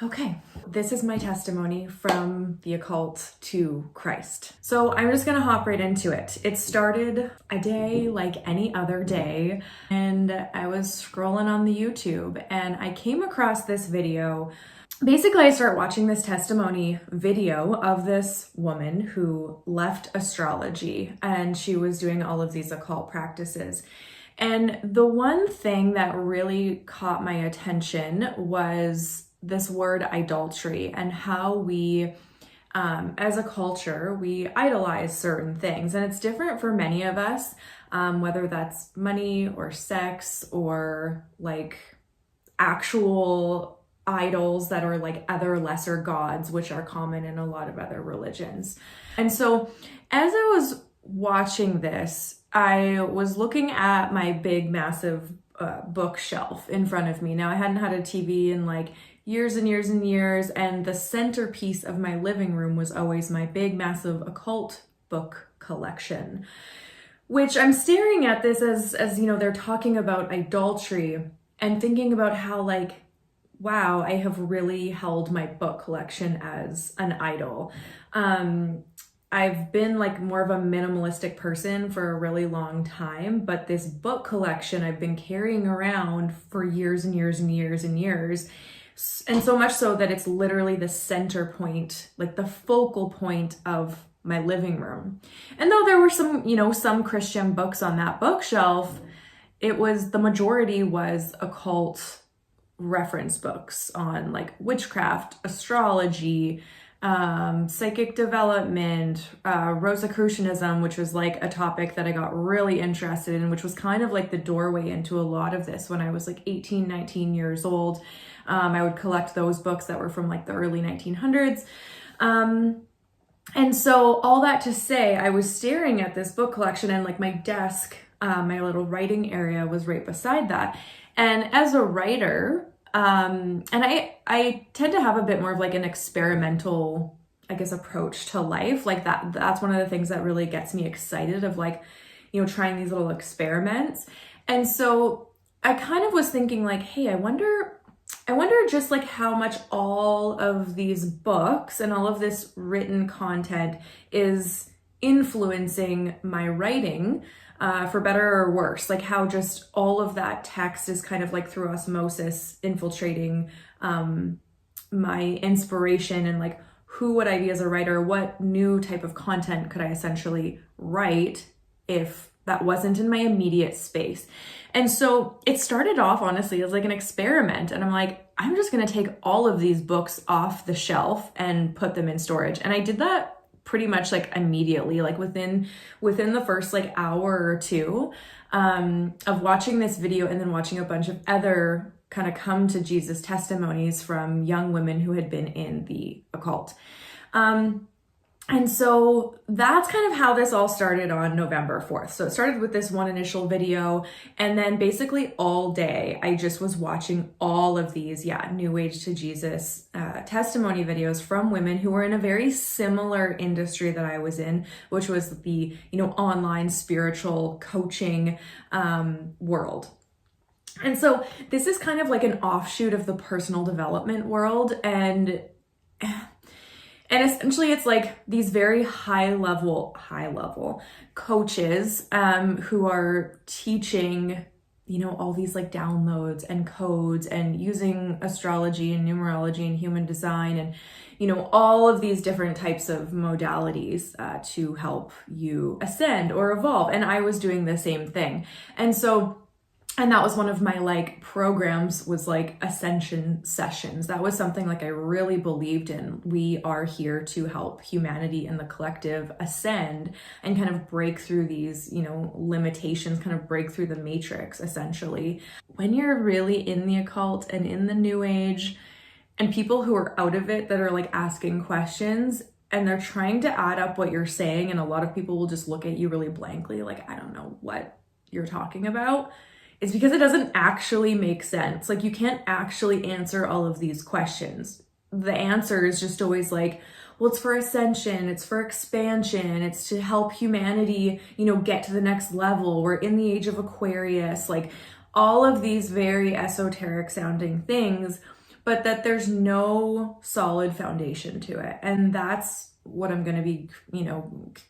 Okay, this is my testimony from the occult to Christ. So I'm just gonna hop right into it. It started a day like any other day, and I was scrolling on the YouTube and I came across this video. Basically, I started watching this testimony video of this woman who left astrology and she was doing all of these occult practices. And the one thing that really caught my attention was this word idolatry and how we, as a culture, we idolize certain things. And it's different for many of us, whether that's money or sex or like actual idols that are like other lesser gods, which are common in a lot of other religions. And so as I was watching this, I was looking at my big, massive bookshelf in front of me. Now, I hadn't had a TV in like years and years and years, and the centerpiece of my living room was always my big, massive occult book collection, which I'm staring at this as you know, they're talking about idolatry and thinking about how like, wow, I have really held my book collection as an idol. I've been like more of a minimalistic person for a really long time, but this book collection I've been carrying around for years and years and years and years. And so much so that it's literally the center point, like the focal point of my living room. And though there were some Christian books on that bookshelf, the majority was occult reference books on like witchcraft, astrology, psychic development, Rosicrucianism, which was like a topic that I got really interested in, which was kind of like the doorway into a lot of this when I was like 18, 19 years old. I would collect those books that were from like the early 1900s. And so all that to say, I was staring at this book collection and like my desk, my little writing area was right beside that. And as a writer, and I tend to have a bit more of like an experimental, I guess, approach to life. Like that's one of the things that really gets me excited of like, you know, trying these little experiments. And so I kind of was thinking like, hey, I wonder just like how much all of these books and all of this written content is influencing my writing, for better or worse, like how just all of that text is kind of like through osmosis infiltrating my inspiration and like who would I be as a writer? What new type of content could I essentially write if that wasn't in my immediate space? And so it started off honestly as like an experiment, and I'm like, I'm just gonna take all of these books off the shelf and put them in storage. And I did that pretty much like immediately, like within the first like hour or two of watching this video and then watching a bunch of other kind of come to Jesus testimonies from young women who had been in the occult. And so that's kind of how this all started on November 4th. So it started with this one initial video, and then basically all day I just was watching all of these, New Age to Jesus testimony videos from women who were in a very similar industry that I was in, which was the, online spiritual coaching world. And so this is kind of like an offshoot of the personal development world, and essentially it's like these very high level coaches who are teaching, all these like downloads and codes and using astrology and numerology and human design and, all of these different types of modalities to help you ascend or evolve. And I was doing the same thing. And that was one of my like programs, was like ascension sessions. That was something like I really believed in. We are here to help humanity and the collective ascend and kind of break through these, limitations, kind of break through the matrix essentially. When you're really in the occult and in the new age, and people who are out of it that are like asking questions and they're trying to add up what you're saying, and a lot of people will just look at you really blankly like, I don't know what you're talking about. It's because it doesn't actually make sense. Like, you can't actually answer all of these questions. The answer is just always like, well, it's for ascension, it's for expansion, it's to help humanity, get to the next level. We're in the age of Aquarius, like all of these very esoteric sounding things. but that there's no solid foundation to it. And that's what I'm going to be,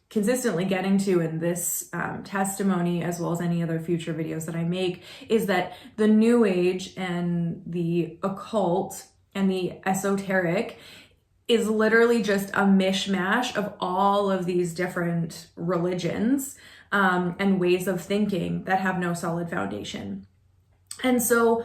consistently getting to in this testimony, as well as any other future videos that I make, is that the New Age and the occult and the esoteric is literally just a mishmash of all of these different religions and ways of thinking that have no solid foundation. And so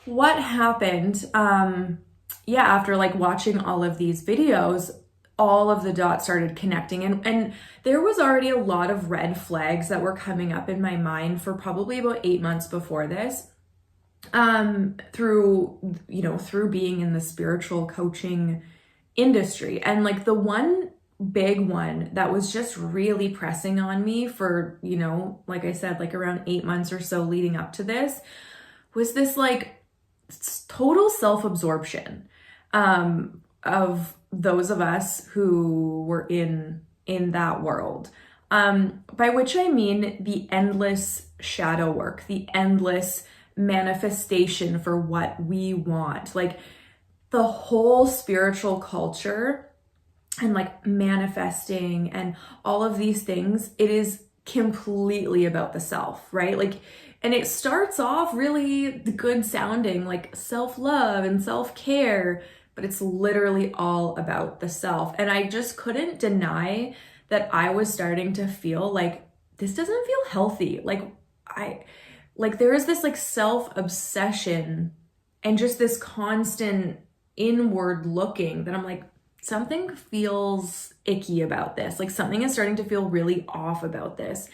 what happened, after like watching all of these videos, all of the dots started connecting, and there was already a lot of red flags that were coming up in my mind for probably about 8 months before this, through being in the spiritual coaching industry. And like the one big one that was just really pressing on me for, like I said, like around 8 months or so leading up to this, was this like total self-absorption of those of us who were in that world. By which I mean the endless shadow work, the endless manifestation for what we want. Like the whole spiritual culture and like manifesting and all of these things, it is completely about the self, right? Like, and it starts off really good sounding, like self-love and self-care, but it's literally all about the self. And I just couldn't deny that I was starting to feel like this doesn't feel healthy. Like there is this like self-obsession and just this constant inward looking that I'm like, something feels icky about this. Like something is starting to feel really off about this.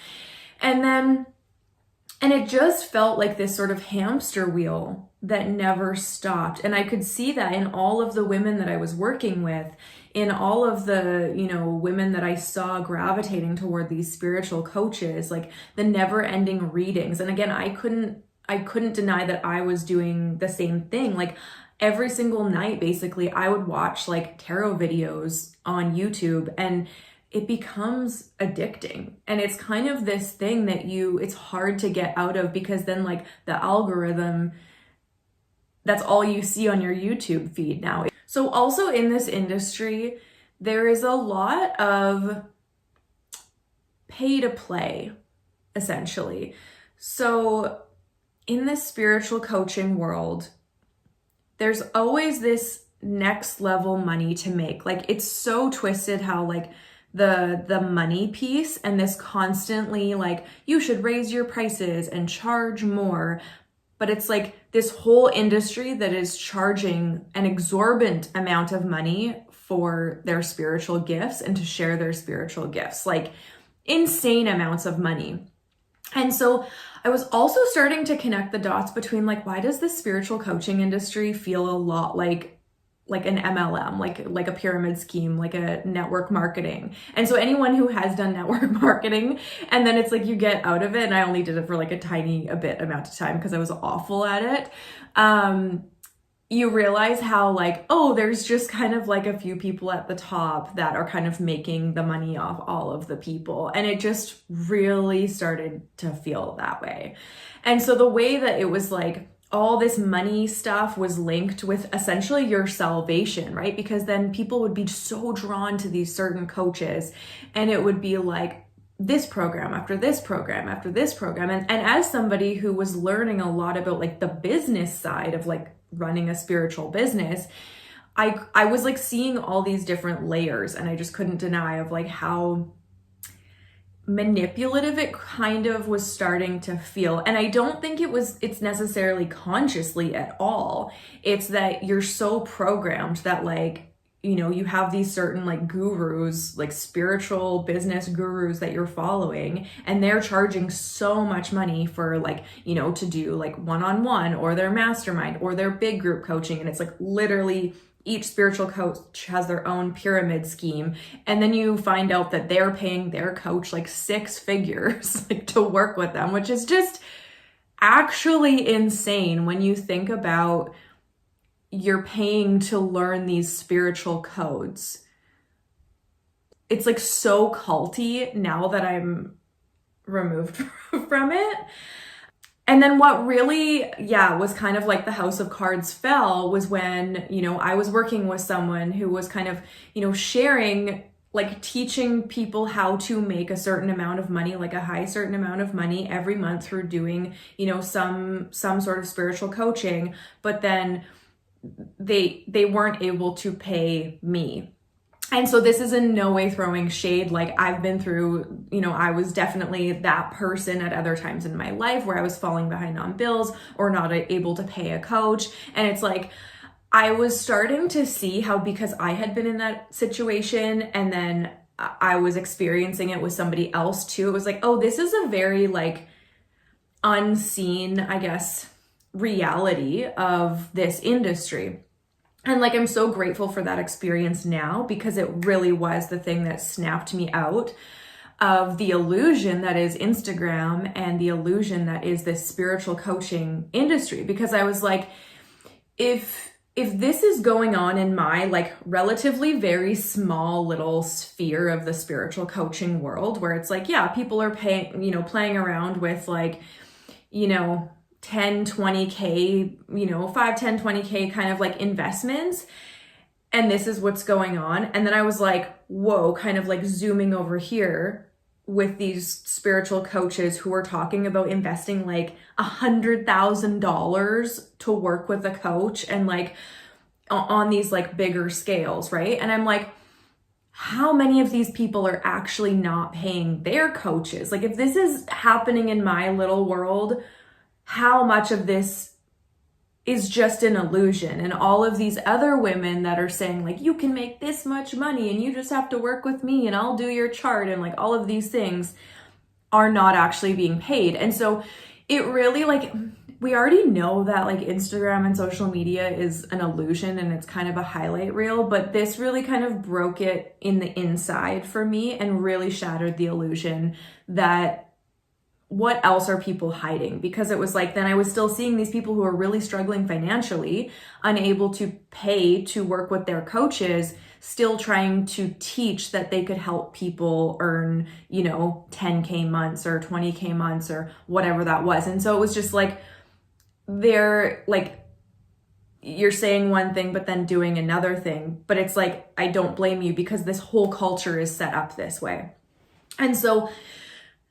And it just felt like this sort of hamster wheel that never stopped. And I could see that in all of the women that I was working with, in all of the, women that I saw gravitating toward these spiritual coaches, like the never ending readings. And again, I couldn't deny that I was doing the same thing. Like every single night, basically, I would watch like tarot videos on YouTube, and it becomes addicting. And it's kind of this thing that it's hard to get out of, because then like the algorithm, that's all you see on your YouTube feed now. So also in this industry, there is a lot of pay to play, essentially. So in this spiritual coaching world, there's always this next level money to make. Like it's so twisted how like the money piece and this constantly like you should raise your prices and charge more, but it's like this whole industry that is charging an exorbitant amount of money for their spiritual gifts and to share their spiritual gifts, like insane amounts of money. And so I was also starting to connect the dots between like, why does the spiritual coaching industry feel a lot like an MLM, like a pyramid scheme, like a network marketing? And so anyone who has done network marketing, and then it's like you get out of it, and I only did it for like a bit amount of time because I was awful at it. You realize how like, oh, there's just kind of like a few people at the top that are kind of making the money off all of the people. And it just really started to feel that way. And so the way that it was like, all this money stuff was linked with essentially your salvation, right? Because then people would be so drawn to these certain coaches, and it would be like this program after this program after this program. And as somebody who was learning a lot about like the business side of like running a spiritual business, I was like seeing all these different layers, and I just couldn't deny of like how manipulative it kind of was starting to feel. And I don't think it's necessarily consciously at all. It's that you're so programmed that like, you have these certain like gurus, like spiritual business gurus that you're following, and they're charging so much money for like, to do like one-on-one or their mastermind or their big group coaching. And it's like literally each spiritual coach has their own pyramid scheme. And then you find out that they're paying their coach like 6 figures like to work with them, which is just actually insane when you think about you're paying to learn these spiritual codes. It's like so culty now that I'm removed from it. And then what really, was kind of like the house of cards fell was when, I was working with someone who was kind of, sharing, like teaching people how to make a certain amount of money, like a high certain amount of money every month through doing, some sort of spiritual coaching, but then they weren't able to pay me. And so this is in no way throwing shade. Like I've been through, I was definitely that person at other times in my life where I was falling behind on bills or not able to pay a coach. And it's like, I was starting to see how, because I had been in that situation and then I was experiencing it with somebody else too, it was like, oh, this is a very like unseen, I guess, reality of this industry. And like, I'm so grateful for that experience now, because it really was the thing that snapped me out of the illusion that is Instagram and the illusion that is this spiritual coaching industry. Because I was like, if this is going on in my like relatively very small little sphere of the spiritual coaching world, where it's like, people are playing around with like, 10, 20K, 5, 10, 20K kind of like investments. And this is what's going on. And then I was like, whoa, kind of like zooming over here with these spiritual coaches who are talking about investing like $100,000 to work with a coach and like on these like bigger scales, right? And I'm like, how many of these people are actually not paying their coaches? Like if this is happening in my little world, how much of this is just an illusion? And all of these other women that are saying like, you can make this much money and you just have to work with me and I'll do your chart, and like all of these things are not actually being paid. And so it really, like, we already know that like Instagram and social media is an illusion and it's kind of a highlight reel, but this really kind of broke it in the inside for me and really shattered the illusion that what else are people hiding? Because it was like, then I was still seeing these people who are really struggling financially, unable to pay to work with their coaches, still trying to teach that they could help people earn, 10K months or 20K months or whatever that was. And so it was just like, they're like, you're saying one thing, but then doing another thing. But it's like, I don't blame you, because this whole culture is set up this way. And so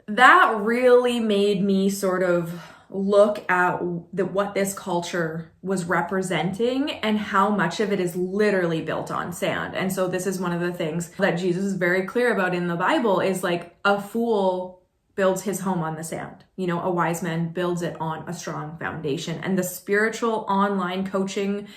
that really made me sort of look at what this culture was representing and how much of it is literally built on sand. And so this is one of the things that Jesus is very clear about in the Bible, is like, a fool builds his home on the sand. A wise man builds it on a strong foundation. And the spiritual online coaching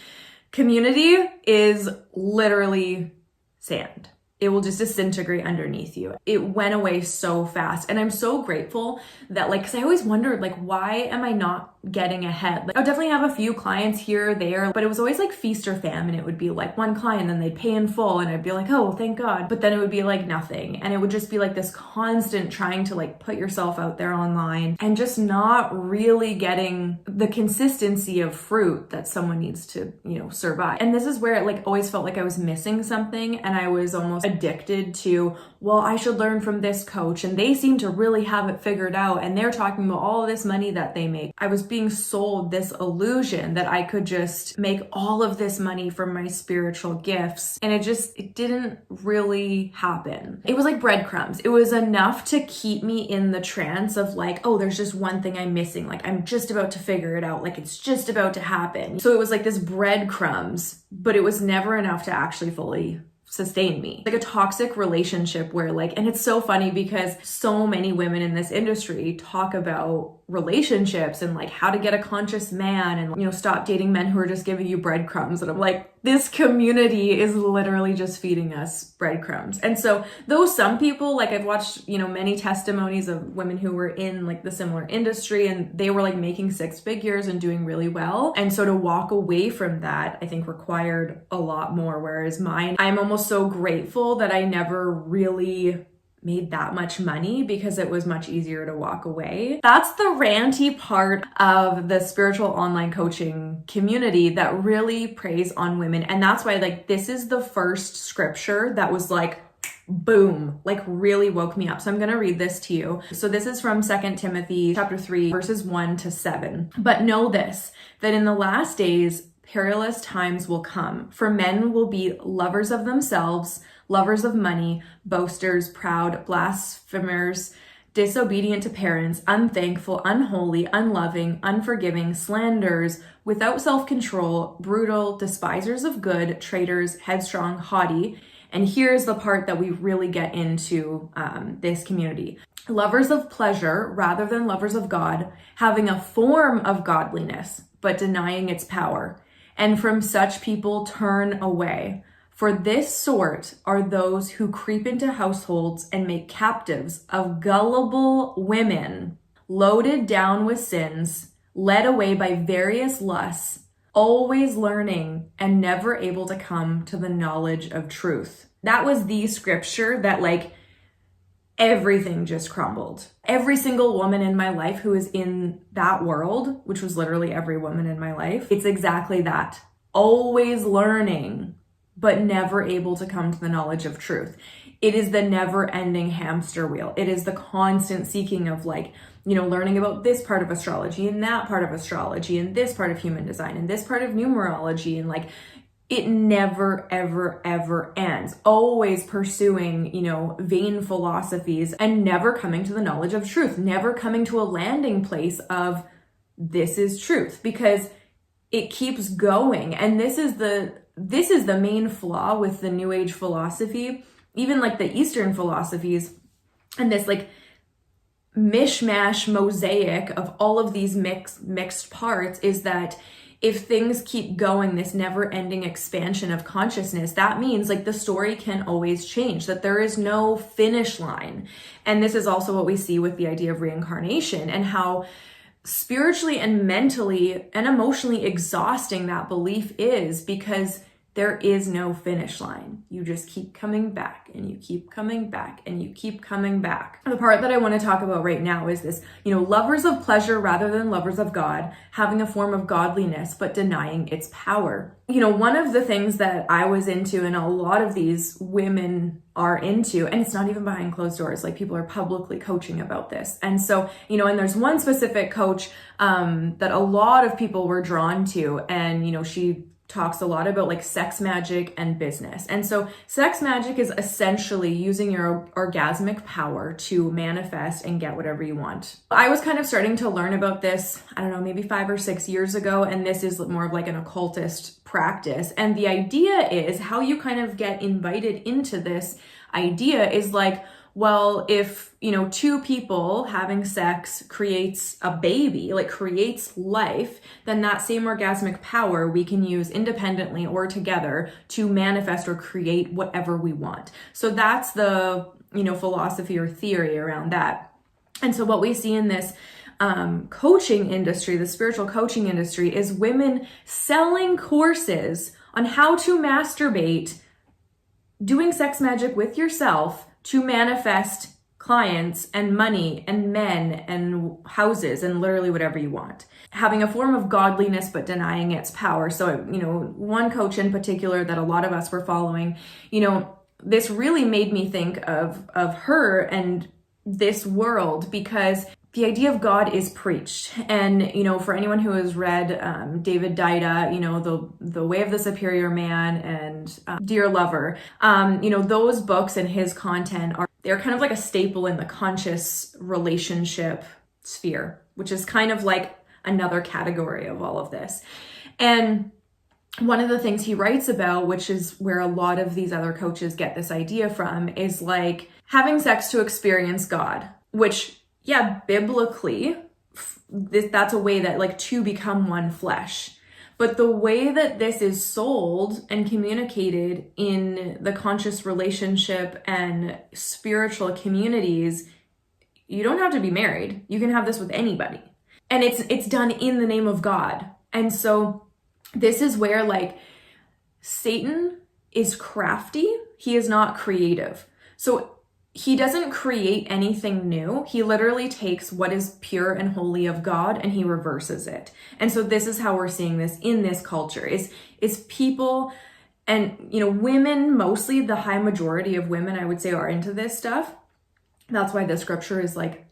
community is literally sand. It will just disintegrate underneath you. It went away so fast. And I'm so grateful that, like, because I always wondered, like, why am I not getting ahead? Like, I would definitely have a few clients here or there, but it was always like feast or famine. It would be like one client, then they'd pay in full, and I'd be like, oh, thank God. But then it would be like nothing. And it would just be like this constant trying to like put yourself out there online and just not really getting the consistency of fruit that someone needs to, survive. And this is where it like always felt like I was missing something, and I was almost addicted to, well, I should learn from this coach and they seem to really have it figured out and they're talking about all this money that they make. I was being sold this illusion that I could just make all of this money from my spiritual gifts, and it didn't really happen. It was like breadcrumbs. It was enough to keep me in the trance of like, oh, there's just one thing I'm missing. Like, I'm just about to figure it out. Like, it's just about to happen. So it was like this breadcrumbs, but it was never enough to actually fully sustain me. Like a toxic relationship where like, and it's so funny because so many women in this industry talk about relationships and like how to get a conscious man and, stop dating men who are just giving you breadcrumbs. And I'm like, this community is literally just feeding us breadcrumbs. And so though some people, like I've watched, many testimonies of women who were in like the similar industry and they were like making 6 figures and doing really well. And so to walk away from that, I think required a lot more. Whereas mine, I'm almost so grateful that I never really made that much money because it was much easier to walk away. That's the ranty part of the spiritual online coaching community that really preys on women. And that's why like this is the first scripture that was like, boom, like really woke me up. So I'm going to read this to you. So this is from 2 Timothy chapter 3, verses 1-7. But know this, that in the last days, perilous times will come, for men will be lovers of themselves, lovers of money, boasters, proud, blasphemers, disobedient to parents, unthankful, unholy, unloving, unforgiving, slanderers, without self-control, brutal, despisers of good, traitors, headstrong, haughty. And here's the part that we really get into this community. Lovers of pleasure rather than lovers of God, having a form of godliness, but denying its power. And from such people turn away. For this sort are those who creep into households and make captives of gullible women, loaded down with sins, led away by various lusts, always learning and never able to come to the knowledge of truth. That was the scripture that like everything just crumbled. Every single woman in my life who is in that world, which was literally every woman in my life, it's exactly that. Always learning, but never able to come to the knowledge of truth. It is the never-ending hamster wheel. It is the constant seeking of like, learning about this part of astrology and that part of astrology and this part of human design and this part of numerology, and like it never, ever, ever ends. Always pursuing, vain philosophies and never coming to the knowledge of truth, never coming to a landing place of this is truth, because it keeps going. And this is the main flaw with the New Age philosophy, even like the Eastern philosophies, and this like mishmash mosaic of all of these mixed parts, is that if things keep going, this never-ending expansion of consciousness, that means like the story can always change, that there is no finish line. And this is also what we see with the idea of reincarnation, and how spiritually and mentally and emotionally exhausting that belief is, because there is no finish line. You just keep coming back and you keep coming back and you keep coming back. The part that I want to talk about right now is this, lovers of pleasure rather than lovers of God, having a form of godliness, but denying its power. One of the things that I was into, and a lot of these women are into, and it's not even behind closed doors, like people are publicly coaching about this. And so, and there's one specific coach that a lot of people were drawn to, and, she talks a lot about like sex magic and business. And so sex magic is essentially using your orgasmic power to manifest and get whatever you want. I was kind of starting to learn about this, I don't know, maybe 5 or 6 years ago. And this is more of like an occultist practice. And the idea is how you kind of get invited into this idea is like, well, if, two people having sex creates a baby, like creates life, then that same orgasmic power we can use independently or together to manifest or create whatever we want. So that's the, philosophy or theory around that. And so what we see in this coaching industry, the spiritual coaching industry, is women selling courses on how to masturbate, doing sex magic with yourself, to manifest clients and money and men and houses and literally whatever you want. Having a form of godliness but denying its power. So, one coach in particular that a lot of us were following, this really made me think of her and this world, because the idea of God is preached. And, for anyone who has read David Deida, the Way of the Superior Man and Dear Lover, those books and his content they're kind of like a staple in the conscious relationship sphere, which is kind of like another category of all of this. And one of the things he writes about, which is where a lot of these other coaches get this idea from, is like having sex to experience God, which, yeah, biblically, that's a way that like to become one flesh. But the way that this is sold and communicated in the conscious relationship and spiritual communities, you don't have to be married. You can have this with anybody. And it's done in the name of God. And so this is where like Satan is crafty. He is not creative. So he doesn't create anything new. He literally takes what is pure and holy of God and he reverses it. And so this is how we're seeing this in this culture is people And, women, mostly the high majority of women, I would say, are into this stuff. That's why the scripture is like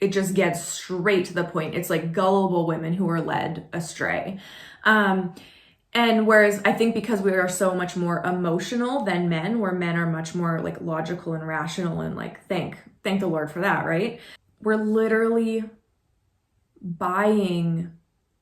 it just gets straight to the point. It's like gullible women who are led astray. And whereas I think because we are so much more emotional than men, where men are much more like logical and rational and like, thank the Lord for that, right? We're literally buying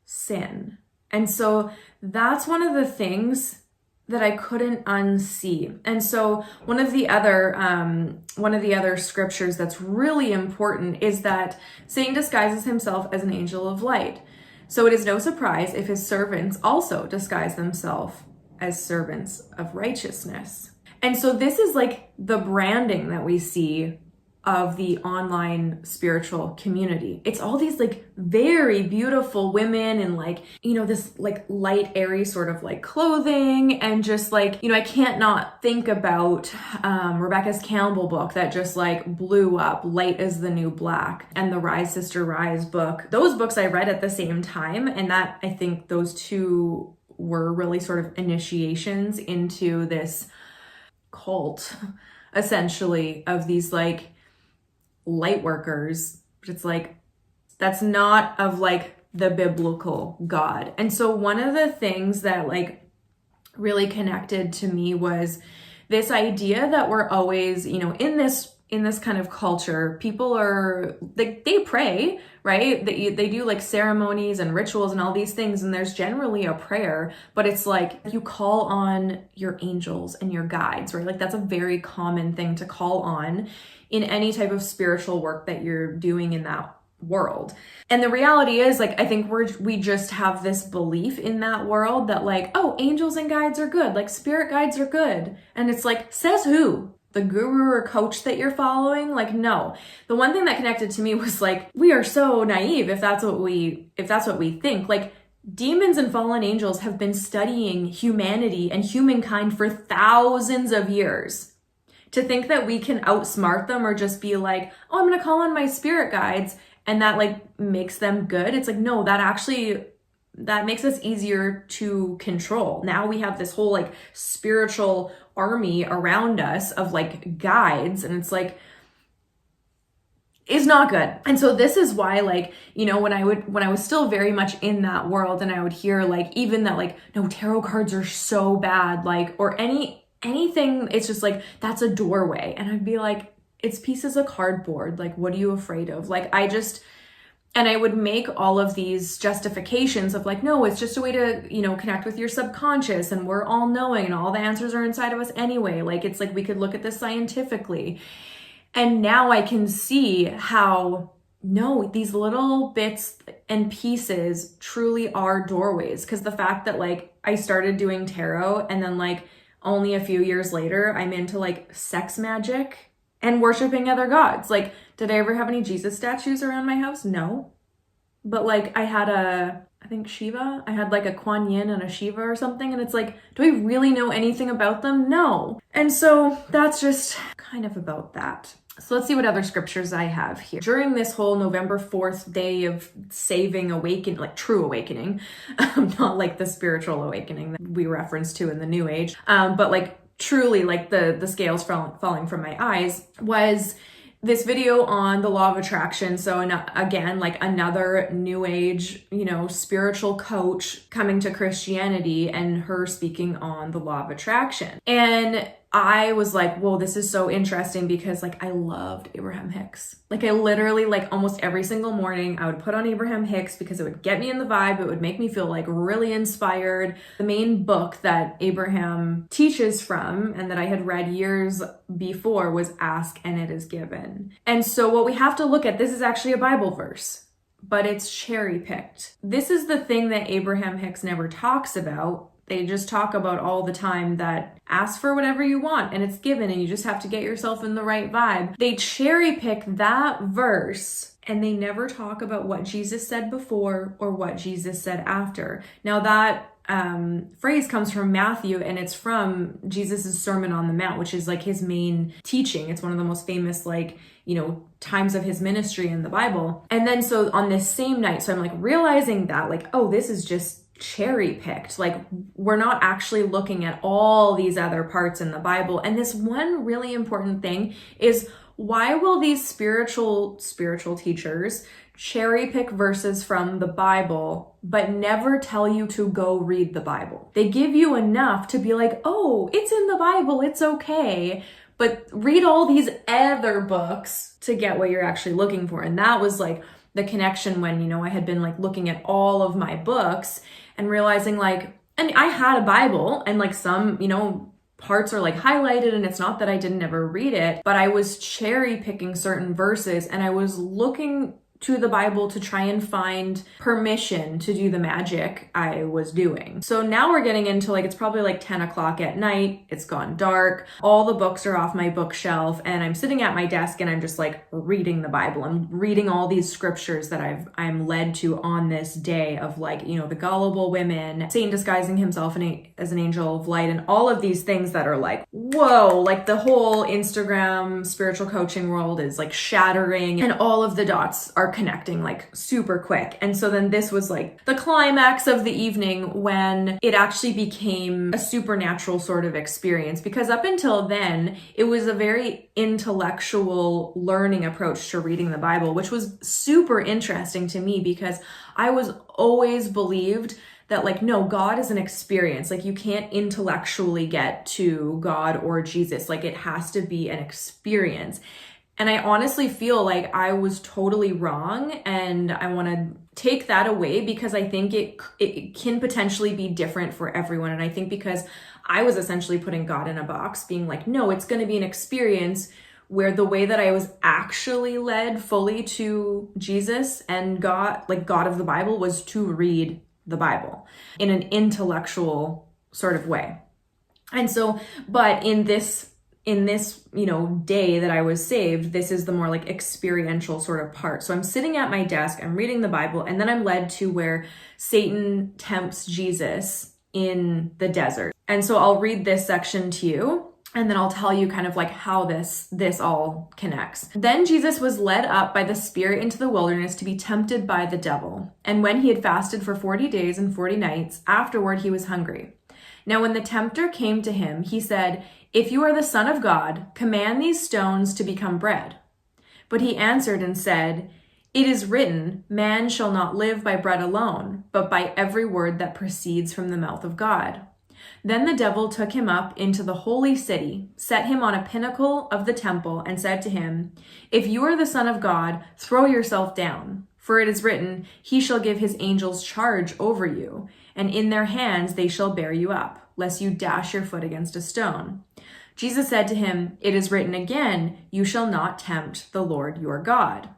sin. And so that's one of the things that I couldn't unsee. And so one of the other scriptures that's really important is that Satan disguises himself as an angel of light. So it is no surprise if his servants also disguise themselves as servants of righteousness. And so this is like the branding that we see of the online spiritual community. It's all these like very beautiful women and like, this like light, airy sort of like clothing, and just like, I can't not think about Rebecca Campbell book that just like blew up, Light is the New Black, and the Rise Sister Rise book. Those books I read at the same time, and that I think those two were really sort of initiations into this cult, essentially, of these like light workers. But it's like, that's not of like the biblical God. And so one of the things that like really connected to me was this idea that we're always, in this kind of culture, people are like, they pray, right? They do like ceremonies and rituals and all these things, and there's generally a prayer, but it's like you call on your angels and your guides, right? Like that's a very common thing to call on in any type of spiritual work that you're doing in that world. And the reality is, like, I think we just have this belief in that world that like, oh, angels and guides are good, like spirit guides are good. And it's like, says who? The guru or coach that you're following? Like, no. The one thing that connected to me was like, we are so naive if that's what we think. Like, demons and fallen angels have been studying humanity and humankind for thousands of years. To think that we can outsmart them or just be like, oh, I'm gonna call on my spirit guides, and that like makes them good. It's like, no, that makes us easier to control. Now we have this whole like spiritual army around us of like guides, and it's like, is not good. And so this is why, like, when I was still very much in that world, and I would hear like, even that like, no, tarot cards are so bad, like, or anything, it's just like, that's a doorway. And I'd be like, it's pieces of cardboard. Like, what are you afraid of? Like, and I would make all of these justifications of like, no, it's just a way to, connect with your subconscious, and we're all knowing and all the answers are inside of us anyway. Like, it's like, we could look at this scientifically. And now I can see how, no, these little bits and pieces truly are doorways. Because the fact that like I started doing tarot, and then like only a few years later, I'm into like sex magic and worshiping other gods. Like, did I ever have any Jesus statues around my house? No. But like I had I think Shiva. I had like a Kuan Yin and a Shiva or something. And it's like, do I really know anything about them? No. And so that's just kind of about that. So let's see what other scriptures I have here. During this whole November 4th day of saving awakening, like true awakening, not like the spiritual awakening that we reference to in the New Age, but like truly like the scales falling from my eyes, was this video on the law of attraction. So again, like another New Age, spiritual coach coming to Christianity, and her speaking on the law of attraction. And I was like, whoa, this is so interesting, because like I loved Abraham Hicks. Like I literally, like almost every single morning I would put on Abraham Hicks because it would get me in the vibe. It would make me feel like really inspired. The main book that Abraham teaches from, and that I had read years before, was Ask and It Is Given. And so what we have to look at, this is actually a Bible verse, but it's cherry picked. This is the thing that Abraham Hicks never talks about. They just talk about all the time that ask for whatever you want and it's given, and you just have to get yourself in the right vibe. They cherry pick that verse, and they never talk about what Jesus said before or what Jesus said after. Now that phrase comes from Matthew, and it's from Jesus's Sermon on the Mount, which is like his main teaching. It's one of the most famous, like, times of his ministry in the Bible. And then so on this same night, so I'm like realizing that like, oh, this is just cherry picked. Like, we're not actually looking at all these other parts in the Bible. And this one really important thing is, why will these spiritual teachers cherry pick verses from the Bible, but never tell you to go read the Bible? They give you enough to be like, oh, it's in the Bible, it's okay. But read all these other books to get what you're actually looking for. And that was like the connection when, you know, I had been like looking at all of my books and realizing like, and I had a Bible and like some, you know, parts are like highlighted, and it's not that I didn't ever read it, but I was cherry picking certain verses and I was looking to the Bible to try and find permission to do the magic I was doing. So now we're getting into like, it's probably like 10 o'clock at night. It's gone dark. All the books are off my bookshelf and I'm sitting at my desk and I'm just like reading the Bible. I'm reading all these scriptures that I'm led to on this day of like, you know, the gullible women, Satan disguising himself as an angel of light, and all of these things that are like, whoa, like the whole Instagram spiritual coaching world is like shattering and all of the dots are connecting like super quick. And so then this was like the climax of the evening when it actually became a supernatural sort of experience, because up until then it was a very intellectual learning approach to reading the Bible, which was super interesting to me because I was always believed that like, no, God is an experience. Like, you can't intellectually get to God or Jesus. Like, it has to be an experience. And I honestly feel like I was totally wrong, and I want to take that away because I think it can potentially be different for everyone. And I think because I was essentially putting God in a box, being like, no, it's going to be an experience, where the way that I was actually led fully to Jesus and God, like God of the Bible, was to read the Bible in an intellectual sort of way. And so, but in this, you know, day that I was saved, this is the more like experiential sort of part. So I'm sitting at my desk, I'm reading the Bible, and then I'm led to where Satan tempts Jesus in the desert. And so I'll read this section to you, and then I'll tell you kind of like how this all connects. Then Jesus was led up by the Spirit into the wilderness to be tempted by the devil. And when he had fasted for 40 days and 40 nights, afterward he was hungry. Now when the tempter came to him, he said, "If you are the Son of God, command these stones to become bread." But he answered and said, "It is written, man shall not live by bread alone, but by every word that proceeds from the mouth of God." Then the devil took him up into the holy city, set him on a pinnacle of the temple, and said to him, "If you are the Son of God, throw yourself down. For it is written, he shall give his angels charge over you, and in their hands they shall bear you up, lest you dash your foot against a stone." Jesus said to him, "It is written again, you shall not tempt the Lord your God."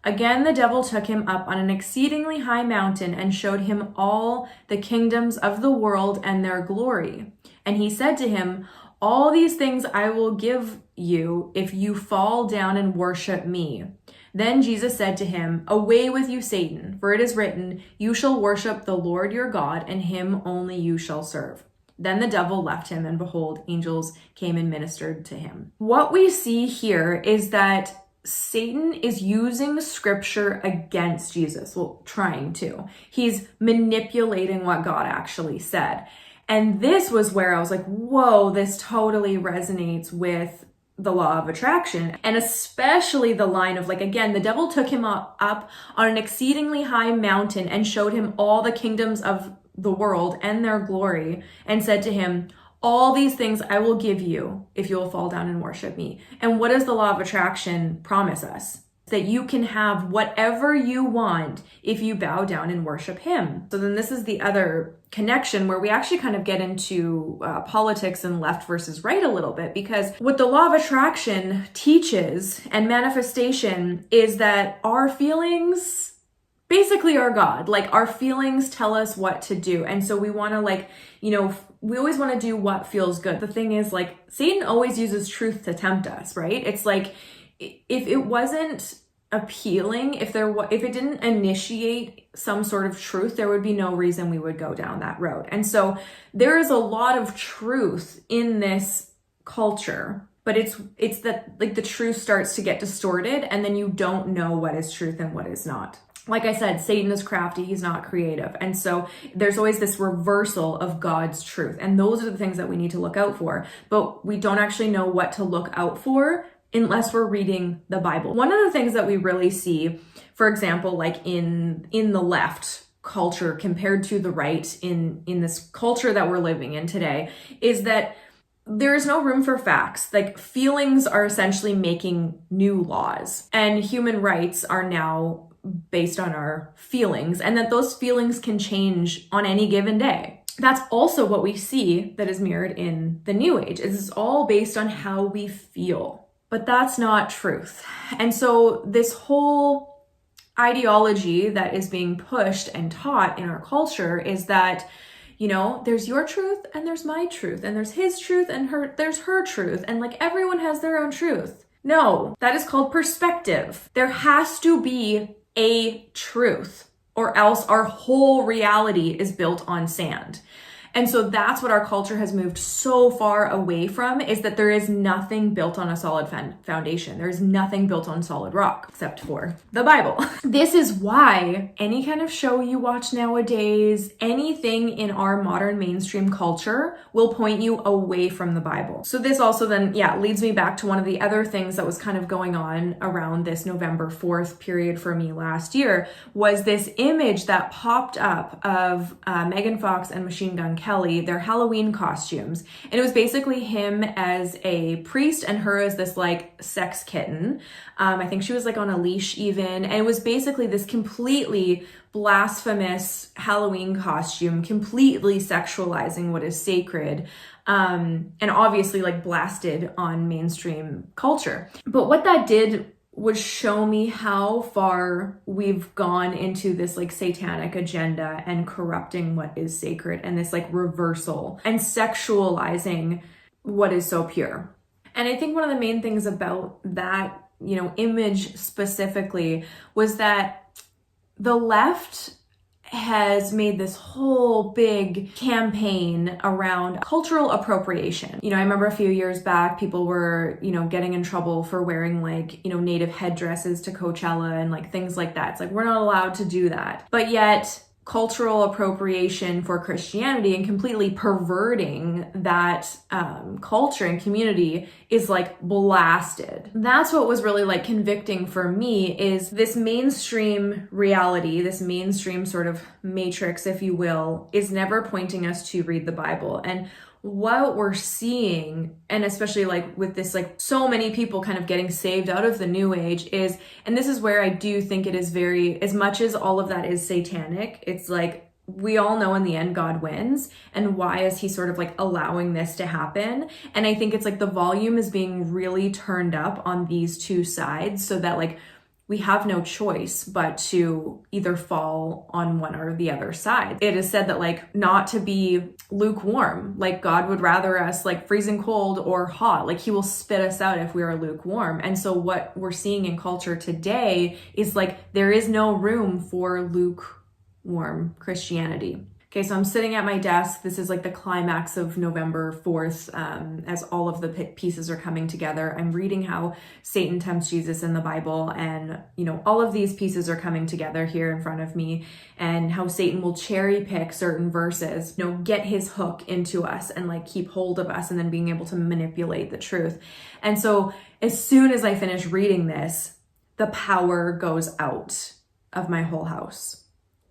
Again the devil took him up on an exceedingly high mountain and showed him all the kingdoms of the world and their glory. And he said to him, "All these things I will give you if you fall down and worship me." Then Jesus said to him, "Away with you, Satan, for it is written, you shall worship the Lord your God, and him only you shall serve." Then the devil left him, and behold, angels came and ministered to him. What we see here is that Satan is using scripture against Jesus. Well, trying to. He's manipulating what God actually said. And this was where I was like, whoa, this totally resonates with the law of attraction. And especially the line of like, again, the devil took him up on an exceedingly high mountain and showed him all the kingdoms of the world and their glory, and said to him, "All these things I will give you if you will fall down and worship me." And what does the law of attraction promise us? That you can have whatever you want if you bow down and worship him. So then this is the other connection where we actually kind of get into politics and left versus right a little bit, because what the law of attraction teaches and manifestation is that our feelings basically are God. Like, our feelings tell us what to do. And so we want to, like, you know, we always want to do what feels good. The thing is, like, Satan always uses truth to tempt us, right? It's like, if it wasn't appealing, if it didn't initiate some sort of truth, there would be no reason we would go down that road. And so there is a lot of truth in this culture, but it's that, like, the truth starts to get distorted, and then you don't know what is truth and what is not. like I said, Satan is crafty, he's not creative. And so there's always this reversal of God's truth. And those are the things that we need to look out for. But we don't actually know what to look out for unless we're reading the Bible. One of the things that we really see, for example, like in the left culture compared to the right in this culture that we're living in today, is that there is no room for facts. Like, feelings are essentially making new laws, and human rights are now based on our feelings, and that those feelings can change on any given day. That's also what we see that is mirrored in the New Age. It's all based on how we feel, but that's not truth. And so this whole ideology that is being pushed and taught in our culture is that, you know, there's your truth and there's my truth, and there's his truth and there's her truth, and like everyone has their own truth. No, that is called perspective. There has to be a truth, or else our whole reality is built on sand. And so that's what our culture has moved so far away from, is that there is nothing built on a solid foundation. There is nothing built on solid rock except for the Bible. This is why any kind of show you watch nowadays, anything in our modern mainstream culture will point you away from the Bible. So this also then, leads me back to one of the other things that was kind of going on around this November 4th period for me last year, was this image that popped up of Megan Fox and Machine Gun Kelly, their Halloween costumes. And it was basically him as a priest and her as this like sex kitten. I think she was like on a leash even. And it was basically this completely blasphemous Halloween costume, completely sexualizing what is sacred. And obviously like blasted on mainstream culture. But what that did would show me how far we've gone into this like satanic agenda and corrupting what is sacred, and this like reversal and sexualizing what is so pure. And I think one of the main things about that, you know, image specifically was that the left has made this whole big campaign around cultural appropriation. You know, I remember a few years back, people were, you know, getting in trouble for wearing like, you know, native headdresses to Coachella and like things like that. It's like, we're not allowed to do that. But yet, cultural appropriation for Christianity and completely perverting that culture and community is like blasted. That's what was really like convicting for me, is this mainstream reality, this mainstream sort of matrix, if you will, is never pointing us to read the Bible. And what we're seeing, and especially like with this, like so many people kind of getting saved out of the New Age is, and this is where I do think it is very, as much as all of that is satanic, it's like, we all know in the end God wins. And why is he sort of like allowing this to happen? And I think it's like the volume is being really turned up on these two sides, so that like we have no choice but to either fall on one or the other side. It is said that like not to be lukewarm, like God would rather us like freezing cold or hot, like he will spit us out if we are lukewarm. And so what we're seeing in culture today is like there is no room for lukewarm Christianity. Okay, so I'm sitting at my desk. This is like the climax of November 4th, as all of the pieces are coming together. I'm reading how Satan tempts Jesus in the Bible, and, you know, all of these pieces are coming together here in front of me, and how Satan will cherry pick certain verses, you know, get his hook into us and like keep hold of us, and then being able to manipulate the truth. And so as soon as I finish reading this, the power goes out of my whole house,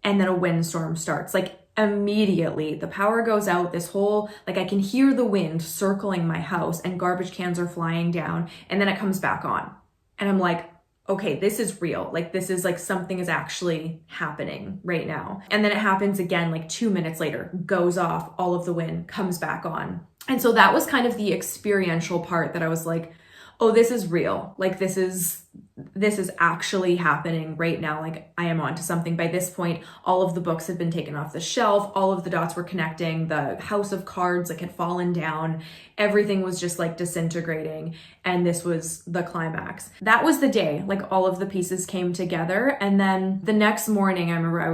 and then a windstorm starts. Like, immediately the power goes out, this whole, like I can hear the wind circling my house and garbage cans are flying down, and then it comes back on. And I'm like, okay, this is real. Like this is like something is actually happening right now. And then it happens again, like 2 minutes later, goes off, all of the wind comes back on. And so that was kind of the experiential part that I was like, oh, this is real. Like this is actually happening right now. Like I am onto something. By this point, all of the books had been taken off the shelf. All of the dots were connecting. The house of cards like had fallen down. Everything was just like disintegrating. And this was the climax. That was the day, like all of the pieces came together. And then the next morning, I remember I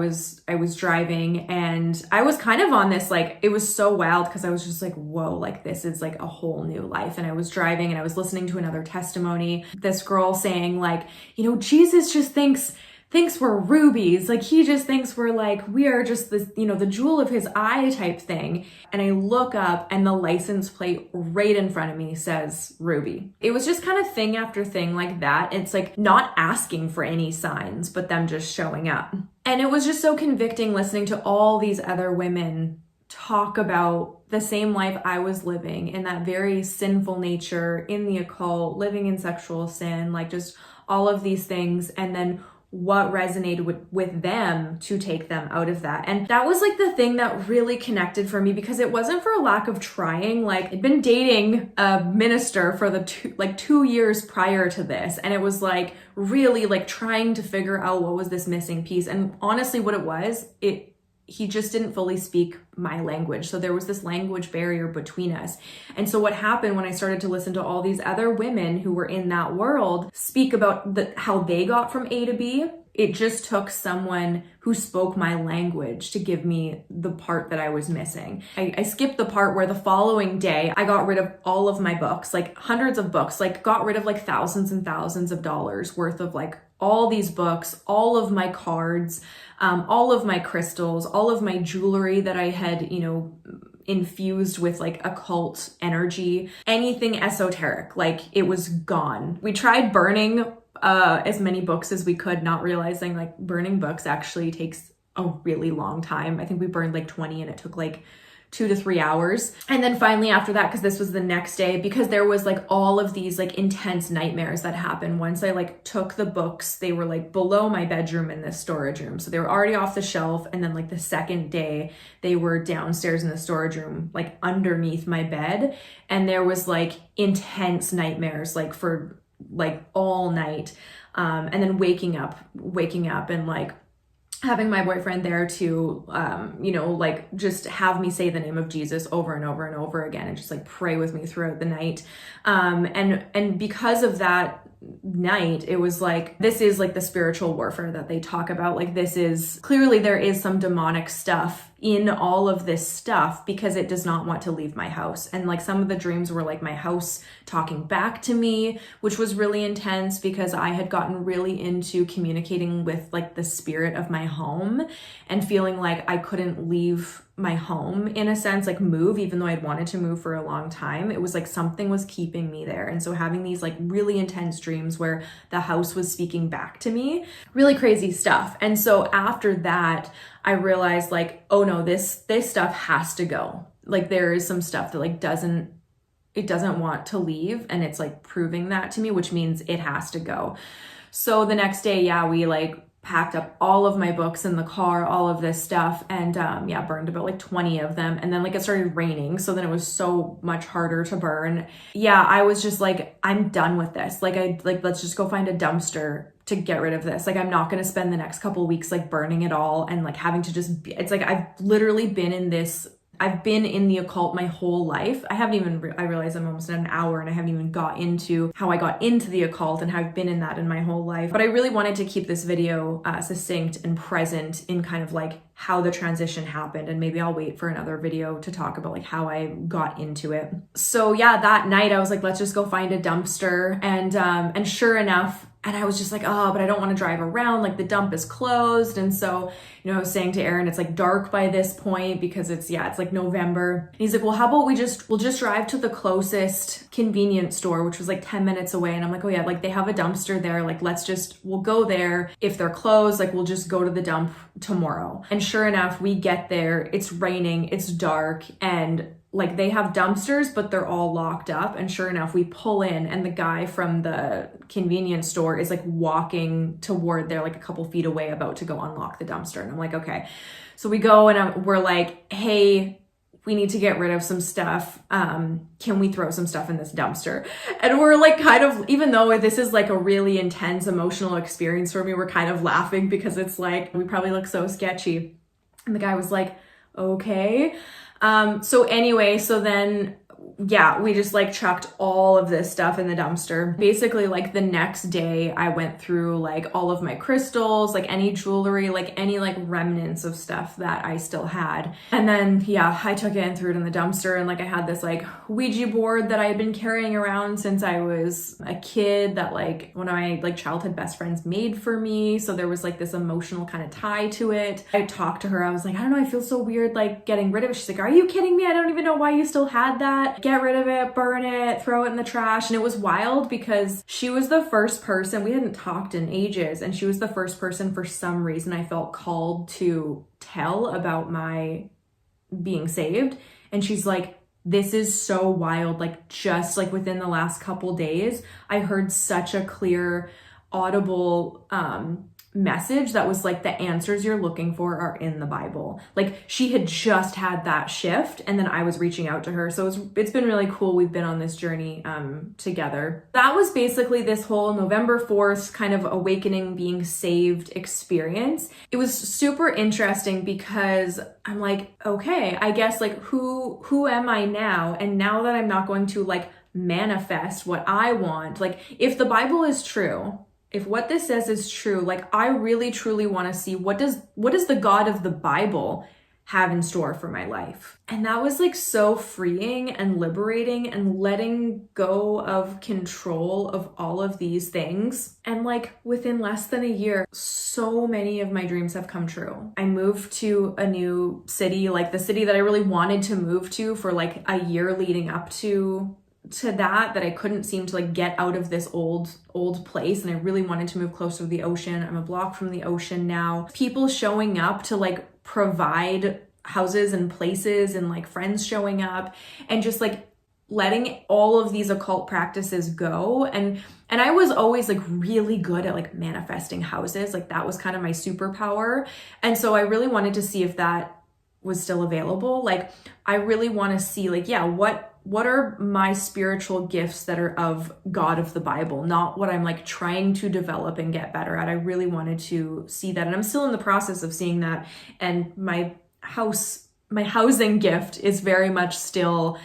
was driving, and I was kind of on this, like, it was so wild because I was just like, whoa, like this is like a whole new life. And I was driving and I was listening to another testimony, this girl saying like, you know, Jesus just thinks thinks we're rubies. Like he just thinks we're like, we are just this, you know, the jewel of his eye type thing. And I look up and the license plate right in front of me says Ruby. It was just kind of thing after thing like that. It's like not asking for any signs, but them just showing up. And it was just so convicting listening to all these other women talk about the same life I was living, in that very sinful nature, in the occult, living in sexual sin, like just all of these things. And then what resonated with them to take them out of that. And that was like the thing that really connected for me, because it wasn't for a lack of trying. Like I'd been dating a minister for the 2 years prior to this. And it was like really like trying to figure out what was this missing piece. And honestly, what it was, he just didn't fully speak my language. So there was this language barrier between us. And so what happened when I started to listen to all these other women who were in that world speak about how they got from A to B, it just took someone who spoke my language to give me the part that I was missing. I skipped the part where the following day I got rid of all of my books, like hundreds of books, like got rid of like thousands and thousands of dollars worth of like all these books, all of my cards, all of my crystals, all of my jewelry that I had, you know, infused with like occult energy, anything esoteric, like it was gone. We tried burning as many books as we could, not realizing like burning books actually takes a really long time. I think we burned like 20 and it took like 2 to 3 hours. And then finally after that, because this was the next day, because there was like all of these like intense nightmares that happened. Once I like took the books, they were like below my bedroom in this storage room. So they were already off the shelf. And then like the second day, they were downstairs in the storage room, like underneath my bed. And there was like intense nightmares, like for like all night. And then waking up and like having my boyfriend there to, you know, like just have me say the name of Jesus over and over and over again and just like pray with me throughout the night. And because of that night, it was like, this is like the spiritual warfare that they talk about. Like this is clearly there is some demonic stuff in all of this stuff, because it does not want to leave my house. And like some of the dreams were like my house talking back to me, which was really intense because I had gotten really into communicating with like the spirit of my home and feeling like I couldn't leave my home in a sense, like move, even though I'd wanted to move for a long time. It was like something was keeping me there. And so having these like really intense dreams where the house was speaking back to me, really crazy stuff. And so after that, I realized like, oh no, this stuff has to go. Like there is some stuff that like doesn't want to leave, and it's like proving that to me, which means it has to go. So the next day, yeah, we like packed up all of my books in the car, all of this stuff, and burned about like 20 of them. And then like it started raining, so then it was so much harder to burn. Yeah, I was just like, I'm done with this. Let's just go find a dumpster to get rid of this. Like I'm not going to spend the next couple of weeks like burning it all and like having to just it's like I've literally been in the occult my whole life. I realize I'm almost at an hour and I haven't even got into how I got into the occult and how I've been in that in my whole life. But I really wanted to keep this video succinct and present in kind of like how the transition happened. And maybe I'll wait for another video to talk about like how I got into it. So yeah, that night I was like, let's just go find a dumpster. And sure enough, and I was just like, oh, but I don't want to drive around. Like the dump is closed. And so, you know, I was saying to Aaron, it's like dark by this point because it's like November. And he's like, well, how about we'll just drive to the closest convenience store, which was like 10 minutes away. And I'm like, oh yeah, like they have a dumpster there. Like, we'll go there. If they're closed, like we'll just go to the dump tomorrow. And sure enough, we get there, it's raining, it's dark, and like they have dumpsters, but they're all locked up. And sure enough, we pull in and the guy from the convenience store is like walking toward there, like a couple feet away, about to go unlock the dumpster. And I'm like, okay. So we go and we're like, hey, we need to get rid of some stuff. Can we throw some stuff in this dumpster? And we're like kind of, even though this is like a really intense emotional experience for me, we're kind of laughing because it's like, we probably look so sketchy. And the guy was like, okay. So then yeah, we just like chucked all of this stuff in the dumpster. Basically, like the next day I went through like all of my crystals, like any jewelry, like any like remnants of stuff that I still had. And then, yeah, I took it and threw it in the dumpster. And like I had this like Ouija board that I had been carrying around since I was a kid that like one of my like childhood best friends made for me. So there was like this emotional kind of tie to it. I talked to her. I was like, I don't know, I feel so weird like getting rid of it. She's like, are you kidding me? I don't even know why you still had that. Get rid of it, burn it, throw it in the trash. And it was wild because she was the first person, we hadn't talked in ages, and she was the first person for some reason I felt called to tell about my being saved. And she's like, this is so wild. Like just like within the last couple days, I heard such a clear, audible message that was like, the answers you're looking for are in the Bible. Like she had just had that shift, and then I was reaching out to her. So it's been really cool. We've been on this journey together. That was basically this whole November 4th kind of awakening, being saved experience. It was super interesting because I'm like, okay, I guess like who am I now? And now that I'm not going to like manifest what I want, like if the Bible is true, if what this says is true, like I really truly want to see what does the God of the Bible have in store for my life. And that was like so freeing and liberating, and letting go of control of all of these things. And like within less than a year, so many of my dreams have come true. I moved to a new city, like the city that I really wanted to move to for like a year leading up to that I couldn't seem to like get out of this old place, and I really wanted to move closer to the ocean. I'm a block from the ocean now. People showing up to like provide houses and places, and like friends showing up, and just like letting all of these occult practices go. And I was always like really good at like manifesting houses. Like that was kind of my superpower. And so I really wanted to see if that was still available. Like I really want to see like, yeah, what are my spiritual gifts that are of God of the Bible, not what I'm like trying to develop and get better at. I really wanted to see that. And I'm still in the process of seeing that. And my housing gift is very much still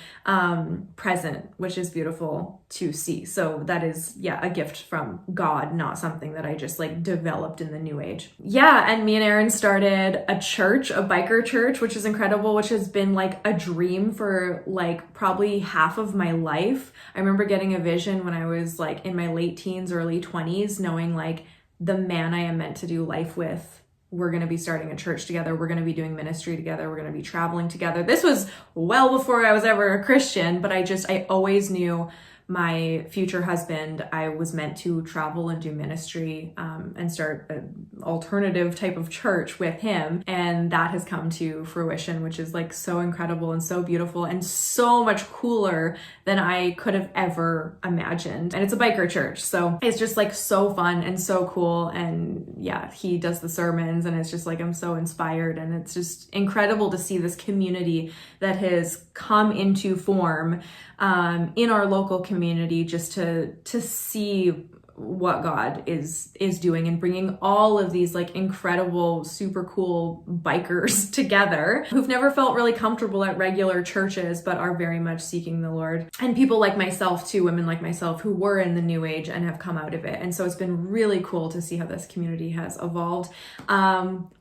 present, which is beautiful to see. So that is, yeah, a gift from God, not something that I just like developed in the new age. Yeah, and me and Aaron started a church, a biker church, which is incredible, which has been like a dream for like probably half of my life. I remember getting a vision when I was like in my late teens, early 20s, knowing like the man I am meant to do life with, we're going to be starting a church together. We're going to be doing ministry together. We're going to be traveling together. This was well before I was ever a Christian, but I always knew my future husband, I was meant to travel and do ministry and start an alternative type of church with him. And that has come to fruition, which is like so incredible and so beautiful and so much cooler than I could have ever imagined. And it's a biker church. So it's just like so fun and so cool. And yeah, he does the sermons, and it's just like, I'm so inspired. And it's just incredible to see this community that has come into form in our local community, just to see what God is doing and bringing all of these like incredible, super cool bikers together who've never felt really comfortable at regular churches, but are very much seeking the Lord. And people like myself too, women like myself who were in the new age and have come out of it. And so it's been really cool to see how this community has evolved.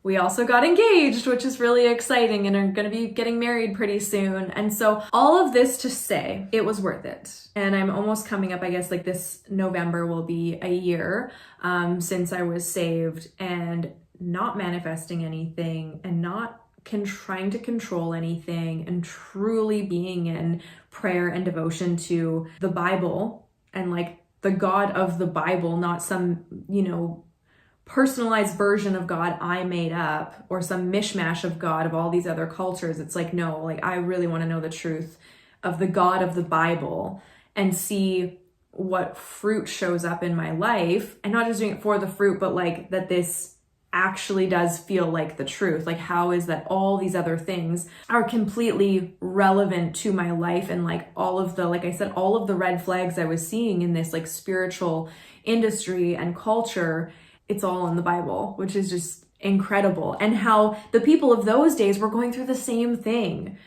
We also got engaged, which is really exciting, and are going to be getting married pretty soon. And so all of this to say, it was worth it. And I'm almost coming up, I guess like this November will be a year since I was saved, and not manifesting anything and not trying to control anything, and truly being in prayer and devotion to the Bible and like the God of the Bible, not some, personalized version of God I made up, or some mishmash of God of all these other cultures. It's like, no, like I really want to know the truth of the God of the Bible and see what fruit shows up in my life, and not just doing it for the fruit, but like that this actually does feel like the truth. Like how is that all these other things are completely relevant to my life, and like all of the, like I said, all of the red flags I was seeing in this like spiritual industry and culture, it's all in the Bible, which is just incredible. And how the people of those days were going through the same thing.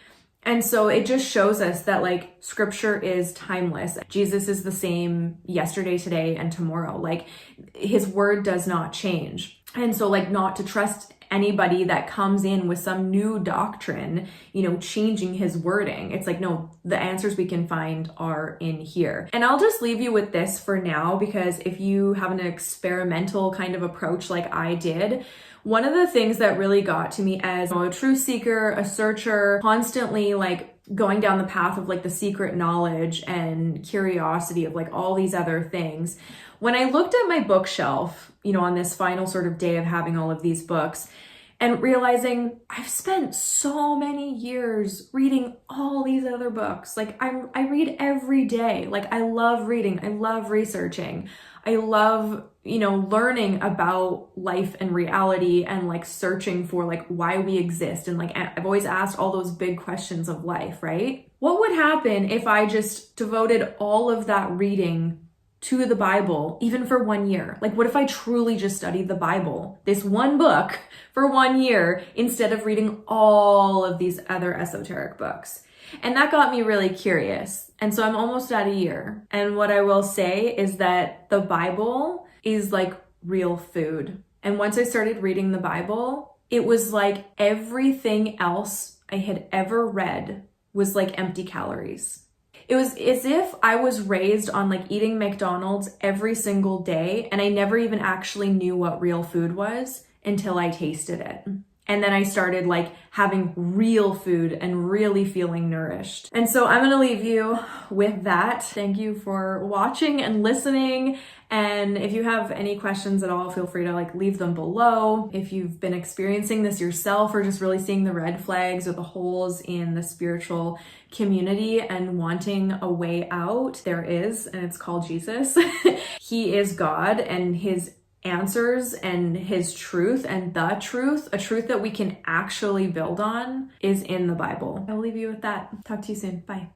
And so it just shows us that like scripture is timeless. Jesus is the same yesterday, today, and tomorrow. Like his word does not change. And so like not to trust anybody that comes in with some new doctrine, changing his wording. It's like, no, the answers we can find are in here. And I'll just leave you with this for now, because if you have an experimental kind of approach like I did, one of the things that really got to me as a truth seeker, a searcher, constantly like going down the path of like the secret knowledge and curiosity of like all these other things. When I looked at my bookshelf, on this final sort of day of having all of these books and realizing I've spent so many years reading all these other books. Like I read every day. Like I love reading. I love researching. I love, learning about life and reality and like searching for like why we exist. And like, I've always asked all those big questions of life, right? What would happen if I just devoted all of that reading to the Bible, even for 1 year? Like, what if I truly just studied the Bible, this one book, for 1 year, instead of reading all of these other esoteric books? And that got me really curious. And so I'm almost at a year. And what I will say is that the Bible is like real food. And once I started reading the Bible, it was like everything else I had ever read was like empty calories. It was as if I was raised on like eating McDonald's every single day, and I never even actually knew what real food was until I tasted it. And then I started like having real food and really feeling nourished. And so I'm gonna leave you with that. Thank you for watching and listening. And if you have any questions at all, feel free to like leave them below. If you've been experiencing this yourself or just really seeing the red flags or the holes in the spiritual community and wanting a way out, there is, and it's called Jesus. He is God, and his answers and his truth and the truth, a truth that we can actually build on, is in the Bible. I'll leave you with that. Talk to you soon. Bye.